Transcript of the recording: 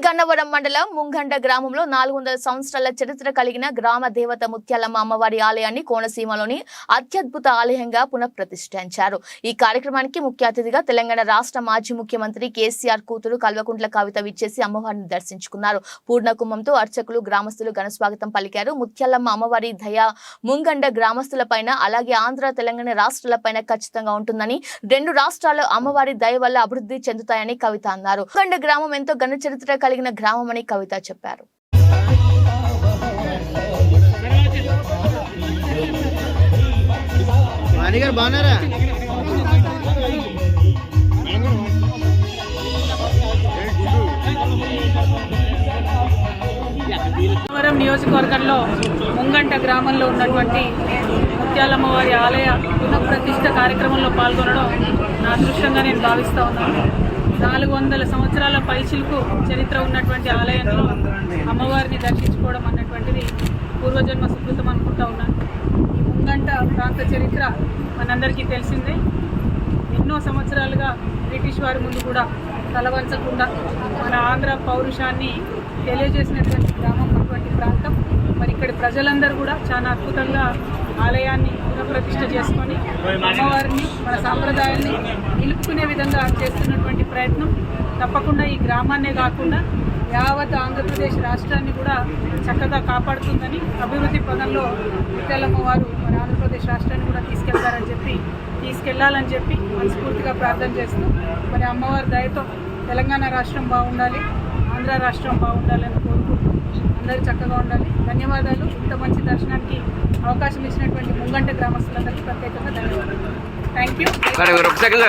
గన్నవరం మండలం ముంగండ గ్రామంలో 400 సంవత్సరాల చరిత్ర కలిగిన గ్రామ దేవత ముత్యాలమ్మ అమ్మవారి ఆలయాన్ని కోనసీమలోని అత్యద్భుత ఆలయంగా పునఃప్రతిష్ఠించారు. ఈ కార్యక్రమానికి ముఖ్య అతిథిగా తెలంగాణ రాష్ట్ర మాజీ ముఖ్యమంత్రి కేసీఆర్ కూతురు కల్వకుంట్ల కవిత విచ్చేసి అమ్మవారిని దర్శించుకున్నారు. పూర్ణకుంభంతో అర్చకులు గ్రామస్తులు ఘనస్వాగతం పలికారు. ముత్యాలమ్మ అమ్మవారి దయ ముంగండ గ్రామస్తులపైన అలాగే ఆంధ్ర తెలంగాణ రాష్ట్రాలపైన ఖచ్చితంగా ఉంటుందని, రెండు రాష్ట్రాలు అమ్మవారి దయ వల్ల అభివృద్ధి చెందుతాయని కవిత అన్నారు. ముంగండ గ్రామం ఎంతో ఘన చరిత్ర కలిగిన గ్రామం అని కవిత చెప్పారు. గన్నవరం నియోజకవర్గంలో ముంగంట గ్రామంలో ఉన్నటువంటి ముత్యాలమ్మ వారి ఆలయ పునఃప్రతిష్ఠ కార్యక్రమంలో పాల్గొనడం నా అదృష్టంగా నేను భావిస్తూ ఉన్నాను. 400 సంవత్సరాల పైచిలకు చరిత్ర ఉన్నటువంటి ఆలయంలో అమ్మవారిని దర్శించుకోవడం అన్నటువంటిది పూర్వజన్మ సుకృతం అనుకుంటా ఉన్నాను. ఈ ముంగంట ప్రాంత చరిత్ర మనందరికీ తెలిసిందే. ఎన్నో సంవత్సరాలుగా బ్రిటిష్ వారి ముందు కూడా తలవంచకుండా మన ఆంధ్ర పౌరుషాన్ని తెలియజేసినటువంటి గ్రామం అటువంటి ప్రాంతం. మరి ఇక్కడి ప్రజలందరూ కూడా చాలా అద్భుతంగా ఆలయాన్ని పునఃప్రతిష్ఠ చేసుకొని అమ్మవారిని మన సాంప్రదాయాన్ని నిలుపుకునే విధంగా చేస్తున్నటువంటి ప్రయత్నం తప్పకుండా ఈ గ్రామాన్నే కాకుండా యావత్ ఆంధ్రప్రదేశ్ రాష్ట్రాన్ని కూడా చక్కగా కాపాడుతుందని, అభివృద్ధి పదంలో ముత్యాలమ్మ వారు మన ఆంధ్రప్రదేశ్ రాష్ట్రాన్ని కూడా తీసుకెళ్లాలని చెప్పి మనస్ఫూర్తిగా ప్రార్థన చేస్తూ, మరి అమ్మవారి దయతో తెలంగాణ రాష్ట్రం బాగుండాలి, ఆంధ్ర రాష్ట్రం బాగుండాలని కోరుకుంటూ అందరూ చక్కగా ఉండాలి. ధన్యవాదాలు. ఇంత మంచి దర్శనానికి అవకాశం ఇచ్చినటువంటి ముంగంట గ్రామస్తులందరికీ ప్రత్యేకంగా ధన్యవాదాలు. Thank you.